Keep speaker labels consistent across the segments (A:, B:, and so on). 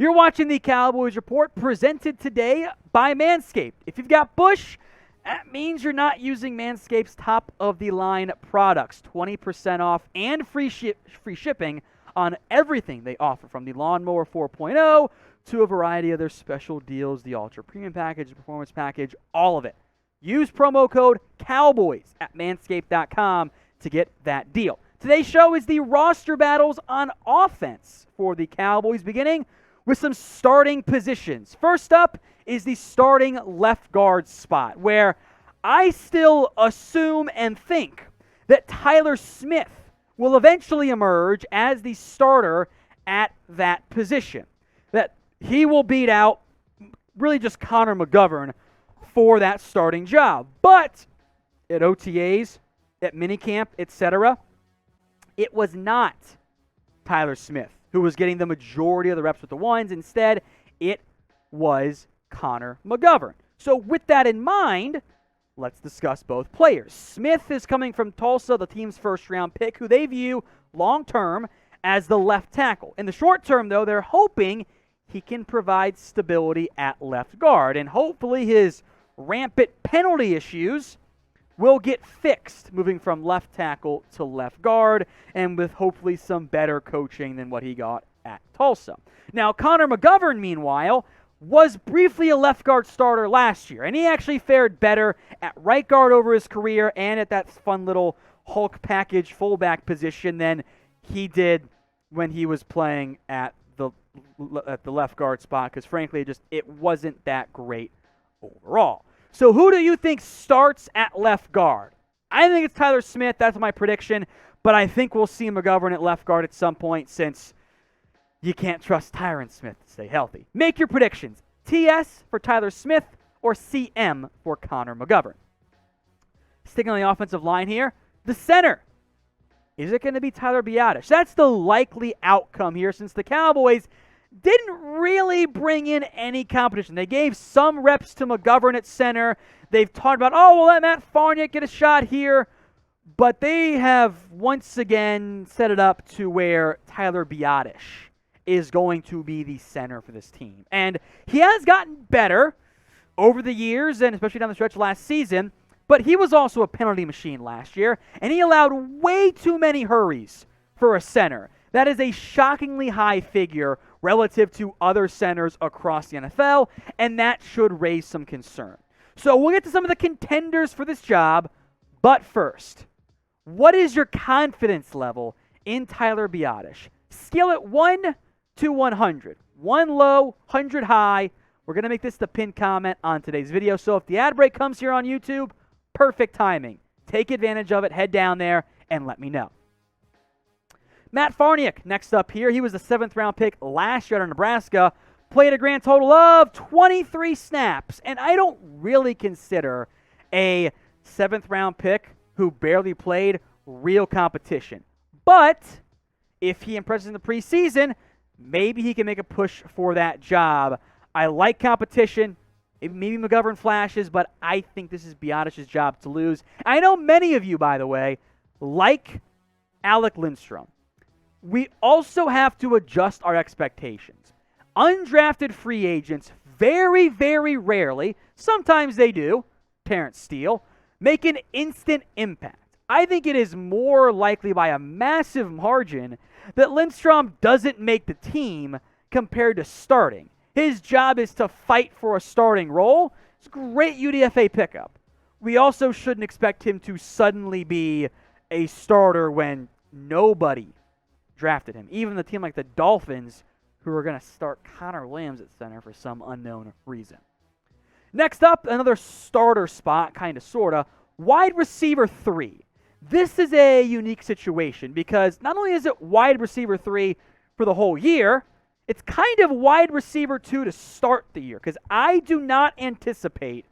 A: You're watching the Cowboys Report, presented today by Manscaped. If you've got bush, that means you're not using Manscaped's top-of-the-line products. 20% off and free shipping on everything they offer, from the Lawnmower 4.0 to a variety of their special deals, the Ultra Premium Package, the Performance Package, all of it. Use promo code COWBOYS at manscaped.com to get that deal. Today's show is the roster battles on offense for the Cowboys, beginning with some starting positions. First up is the starting left guard spot, where I still assume and think that Tyler Smith will eventually emerge as the starter at that position. That he will beat out really just Connor McGovern for that starting job. But at OTAs, at minicamp, etc., it was not Tyler Smith who was getting the majority of the reps with the ones. Instead, it was Connor McGovern. So with that in mind, let's discuss both players. Smith is coming from Tulsa, the team's first-round pick, who they view long-term as the left tackle. In the short term, though, they're hoping he can provide stability at left guard, and hopefully his rampant penalty issues will get fixed, moving from left tackle to left guard, and with hopefully some better coaching than what he got at Tulsa. Now, Connor McGovern, meanwhile, was briefly a left guard starter last year, and he actually fared better at right guard over his career and at that fun little Hulk package fullback position than he did when he was playing at the left guard spot, because frankly, it wasn't that great overall. So who do you think starts at left guard? I think it's Tyler Smith. That's my prediction. But I think we'll see McGovern at left guard at some point, since you can't trust Tyron Smith to stay healthy. Make your predictions. TS for Tyler Smith or CM for Connor McGovern. Sticking on the offensive line here, the center. Is it going to be Tyler Biadasz? That's the likely outcome here, since the Cowboys didn't really bring in any competition. They gave some reps to McGovern at center. They've talked about, we'll let Matt Farniok get a shot here. But they have once again set it up to where Tyler Biadasz is going to be the center for this team. And he has gotten better over the years, and especially down the stretch last season. But he was also a penalty machine last year, and he allowed way too many hurries for a center. That is a shockingly high figure relative to other centers across the NFL, and that should raise some concern. So we'll get to some of the contenders for this job, but first, what is your confidence level in Tyler Biadasz? Scale it 1 to 100. 1 low, 100 high. We're going to make this the pinned comment on today's video, so if the ad break comes here on YouTube, perfect timing. Take advantage of it, head down there, and let me know. Matt Farniok, next up here. He was a 7th-round pick last year out of Nebraska. Played a grand total of 23 snaps. And I don't really consider a 7th-round pick who barely played real competition. But if he impresses in the preseason, maybe he can make a push for that job. I like competition. Maybe McGovern flashes, but I think this is Biadasz's job to lose. I know many of you, by the way, like Alec Lindstrom. We also have to adjust our expectations. Undrafted free agents very, very rarely, sometimes they do, Terrence Steele, make an instant impact. I think it is more likely by a massive margin that Lindstrom doesn't make the team compared to starting. His job is to fight for a starting role. It's a great UDFA pickup. We also shouldn't expect him to suddenly be a starter when nobody drafted him. Even the team like the Dolphins, who are going to start Connor Williams at center for some unknown reason. Next up, another starter spot, kind of, sort of, wide receiver 3. This is a unique situation because not only is it wide receiver 3 for the whole year, it's kind of wide receiver 2 to start the year, because I do not anticipate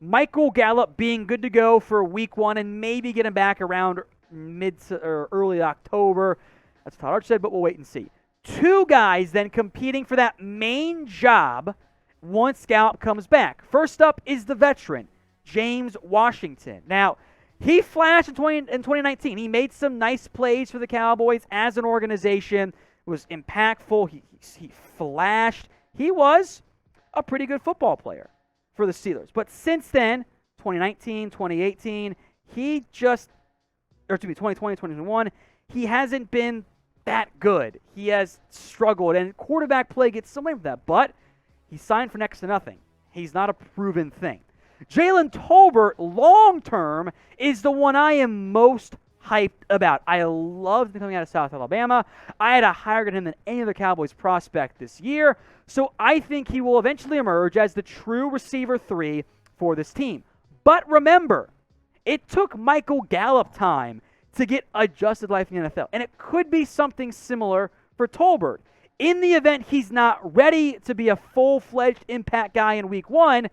A: Michael Gallup being good to go for week 1 and maybe getting back around mid or early October. That's what Todd Arch said, but we'll wait and see. 2 guys then competing for that main job once Gallup comes back. First up is the veteran, James Washington. Now, he flashed in 2019. He made some nice plays for the Cowboys as an organization, was impactful. He flashed. He was a pretty good football player for the Steelers. But since then, 2019, 2018, 2020, 2021, he hasn't been that good. He has struggled, and quarterback play gets some blame for that. But he signed for next to nothing. He's not a proven thing. Jalen Tolbert, long-term, is the one I am most hyped about. I loved him coming out of South Alabama. I had a higher grade on him than any other Cowboys prospect this year. So I think he will eventually emerge as the true receiver 3 for this team. But remember, it took Michael Gallup time to get adjusted life in the NFL. And it could be something similar for Tolbert. In the event he's not ready to be a full-fledged impact guy in week 1,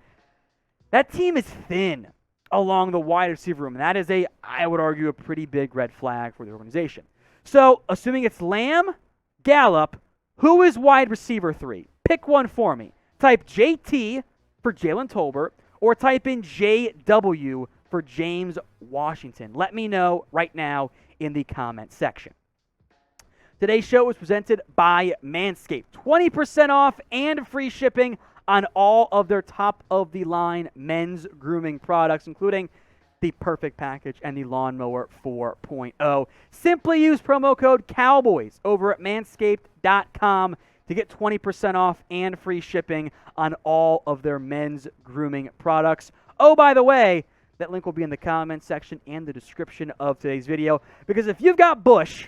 A: that team is thin along the wide receiver room. And that is I would argue, a pretty big red flag for the organization. So, assuming it's Lamb, Gallup, who is wide receiver 3? Pick one for me. Type JT for Jalen Tolbert, or type in JW for James Washington. Let me know right now in the comment section. Today's show was presented by Manscaped. 20% off and free shipping on all of their top-of-the-line men's grooming products, including the Perfect Package and the Lawnmower 4.0. Simply use promo code COWBOYS over at manscaped.com to get 20% off and free shipping on all of their men's grooming products. Oh, by the way, that link will be in the comment section and the description of today's video, because if you've got Bush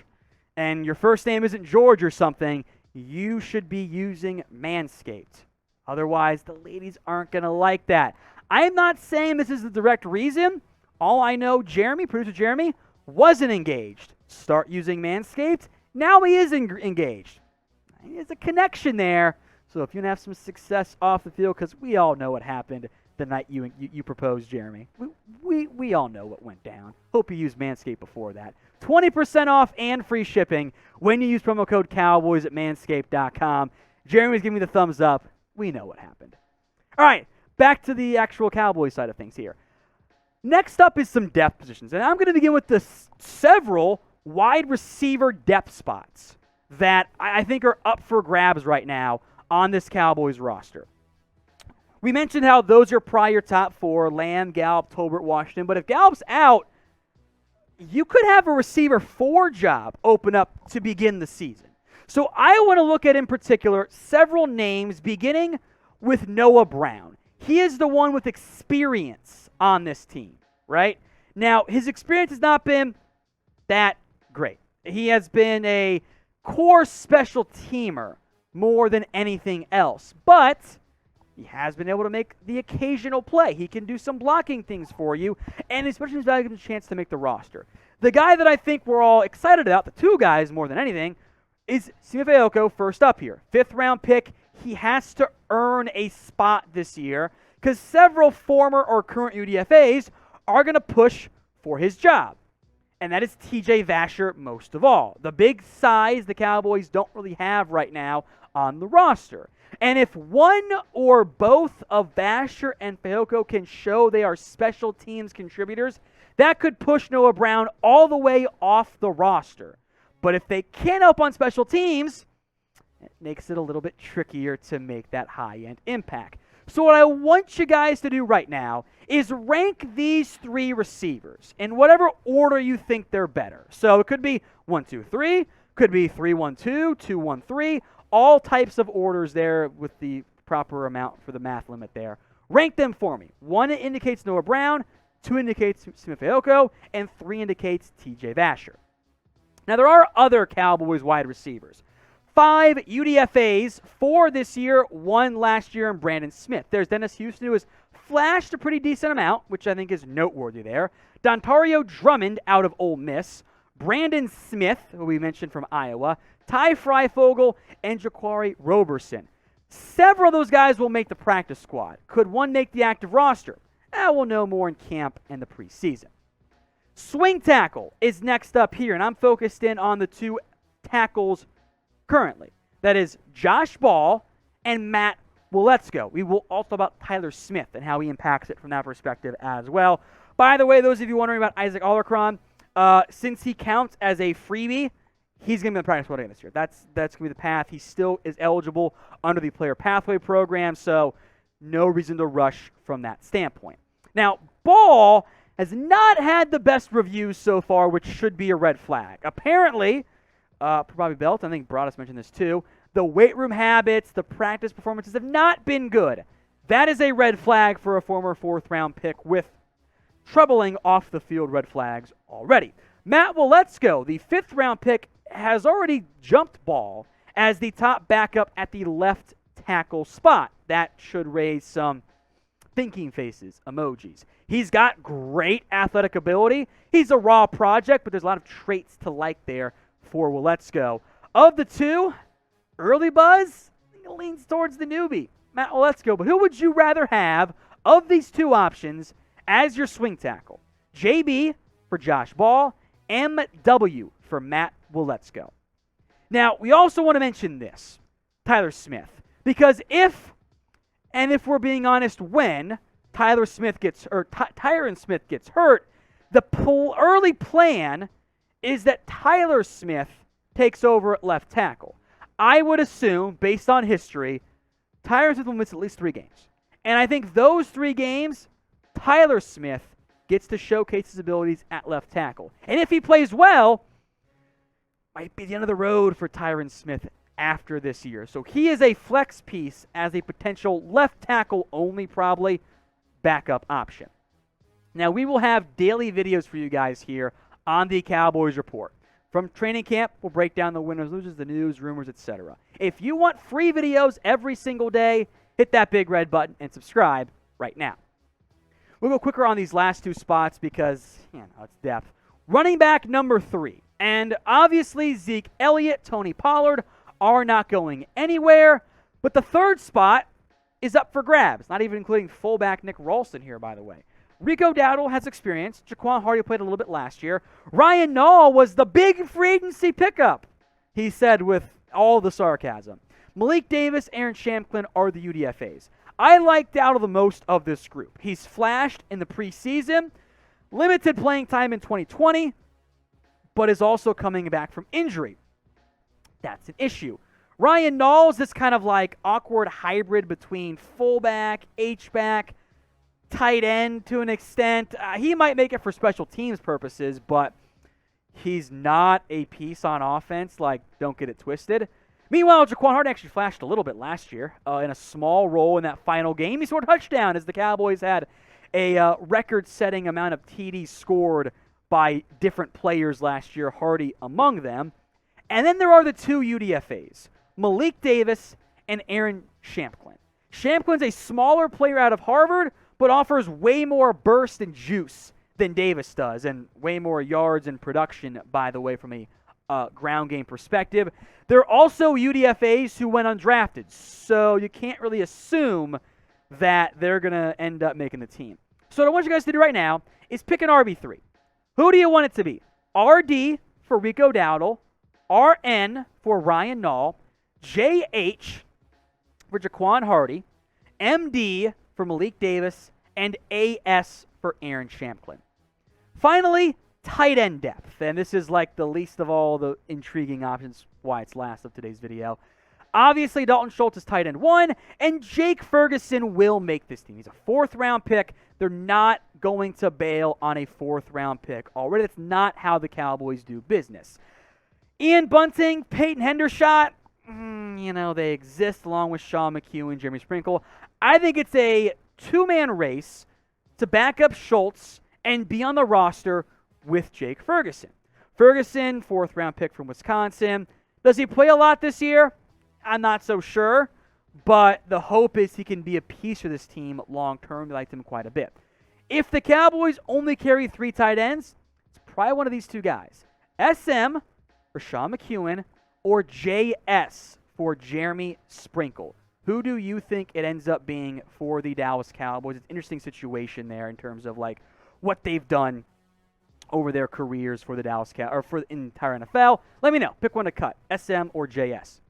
A: and your first name isn't George or something, you should be using Manscaped. Otherwise, the ladies aren't going to like that. I'm not saying this is the direct reason. All I know, producer Jeremy, wasn't engaged. Start using Manscaped. Now he is engaged. There's a connection there. So if you have some success off the field, because we all know what happened the night you proposed, Jeremy. We all know what went down. Hope you used Manscaped before that. 20% off and free shipping when you use promo code COWBOYS at manscaped.com. Jeremy's giving me the thumbs up. We know what happened. All right, back to the actual Cowboys side of things here. Next up is some depth positions, and I'm going to begin with the several wide receiver depth spots that I think are up for grabs right now on this Cowboys roster. We mentioned how those are probably your top 4, Lamb, Gallup, Tolbert, Washington, but if Gallup's out, you could have a receiver 4 job open up to begin the season. So I want to look at, in particular, several names, beginning with Noah Brown. He is the one with experience on this team, right? Now, his experience has not been that great. He has been a core special teamer more than anything else, but he has been able to make the occasional play. He can do some blocking things for you, and especially his value gives him a chance to make the roster. The guy that I think we're all excited about, the 2 guys more than anything, is Simi Fehoko, first up here. 5th-round pick. He has to earn a spot this year because several former or current UDFAs are going to push for his job. And that is TJ Vasher most of all. The big size the Cowboys don't really have right now on the roster. And if one or both of Vasher and Fehoko can show they are special teams contributors, that could push Noah Brown all the way off the roster. But if they can't help on special teams, it makes it a little bit trickier to make that high-end impact. So what I want you guys to do right now is rank these 3 receivers in whatever order you think they're better. So it could be 1, 2, 3, could be 3, 1, 2, 2, 1, 3, all types of orders there with the proper amount for the math limit there. Rank them for me. 1 indicates Noah Brown, 2 indicates Simi Fehoko, and 3 indicates TJ Vasher. Now, there are other Cowboys wide receivers. 5 UDFAs, 4 this year, 1 last year, and Brandon Smith. There's Dennis Houston, who has flashed a pretty decent amount, which I think is noteworthy there. Dontario Drummond out of Ole Miss. Brandon Smith, who we mentioned from Iowa. Ty Freifogel, and Jaquari Roberson. Several of those guys will make the practice squad. Could one make the active roster? We'll know more in camp and the preseason. Swing tackle is next up here, and I'm focused in on the 2 tackles currently. That is Josh Ball and Matt Waletzko. We will also talk about Tyler Smith and how he impacts it from that perspective as well. By the way, those of you wondering about Isaac Alarcon, since he counts as a freebie he's going to be in the practice squad again this year. That's going to be the path. He still is eligible under the player pathway program, so no reason to rush from that standpoint. Now, Ball has not had the best reviews so far, which should be a red flag. Apparently, probably Belt, I think Biadasz mentioned this too, the weight room habits, the practice performances have not been good. That is a red flag for a former fourth-round pick with troubling off-the-field red flags already. Matt Waletzko, the fifth-round pick, has already jumped Ball as the top backup at the left tackle spot. That should raise some thinking faces, emojis. He's got great athletic ability. He's a raw project, but there's a lot of traits to like there for Waletzko. Of the two, early buzz, I think it leans towards the newbie, Matt Waletzko. But who would you rather have of these two options as your swing tackle? JB for Josh Ball, MW for Matt Waletzko. Now, we also want to mention this, Tyler Smith, because if we're being honest, when Tyron Smith gets hurt, the early plan is that Tyler Smith takes over at left tackle. I would assume, based on history, Tyron Smith will miss at least 3 games. And I think those 3 games, Tyler Smith gets to showcase his abilities at left tackle. And if he plays well, might be the end of the road for Tyron Smith after this year. So he is a flex piece as a potential left tackle only, probably backup option. Now, we will have daily videos for you guys here on the Cowboys Report. From training camp, we'll break down the winners, losers, the news, rumors, etc. If you want free videos every single day, hit that big red button and subscribe right now. We'll go quicker on these last 2 spots because, it's depth. Running back number 3. And obviously, Zeke Elliott, Tony Pollard are not going anywhere. But the 3rd spot is up for grabs, not even including fullback Nick Ralston here, by the way. Rico Dowdle has experience. Jaquan Hardy played a little bit last year. Ryan Nall was the big free agency pickup, he said with all the sarcasm. Malik Davis, Aaron Shamklin are the UDFAs. I like Dowdle the most of this group. He's flashed in the preseason, limited playing time in 2020, but is also coming back from injury. That's an issue. Ryan Nall is this kind of like awkward hybrid between fullback, H-back, tight end to an extent. He might make it for special teams purposes, but he's not a piece on offense. Like, don't get it twisted. Meanwhile, Jaquan Hardy actually flashed a little bit last year in a small role in that final game. He scored a touchdown as the Cowboys had a record-setting amount of TDs scored by different players last year, Hardy among them. And then there are the 2 UDFAs, Malik Davis and Aaron Shamklin. Shamplin's a smaller player out of Harvard, but offers way more burst and juice than Davis does, and way more yards and production, by the way, from a ground game perspective. There are also UDFAs who went undrafted, so you can't really assume that they're going to end up making the team. So what I want you guys to do right now is pick an RB3. Who do you want it to be? RD for Rico Dowdle, RN for Ryan Nall, JH for Jaquan Hardy, MD for Malik Davis, and AS for Aaron Shamklin. Finally, tight end depth. And this is like the least of all the intriguing options, why it's last of today's video. Obviously, Dalton Schultz is tight end 1, and Jake Ferguson will make this team. He's a 4th-round pick. They're not going to bail on a 4th-round pick already. That's not how the Cowboys do business. Ian Bunting, Peyton Hendershot, they exist along with Sean McHugh and Jeremy Sprinkle. I think it's a 2-man race to back up Schultz and be on the roster with Jake Ferguson. Ferguson, 4th-round pick from Wisconsin. Does he play a lot this year? I'm not so sure, but the hope is he can be a piece for this team long-term. They liked him quite a bit. If the Cowboys only carry 3 tight ends, it's probably one of these 2 guys. SM for Sean McEwen or JS for Jeremy Sprinkle. Who do you think it ends up being for the Dallas Cowboys? It's an interesting situation there in terms of like what they've done over their careers for the Dallas Cowboys or for the entire NFL. Let me know. Pick one to cut, SM or JS.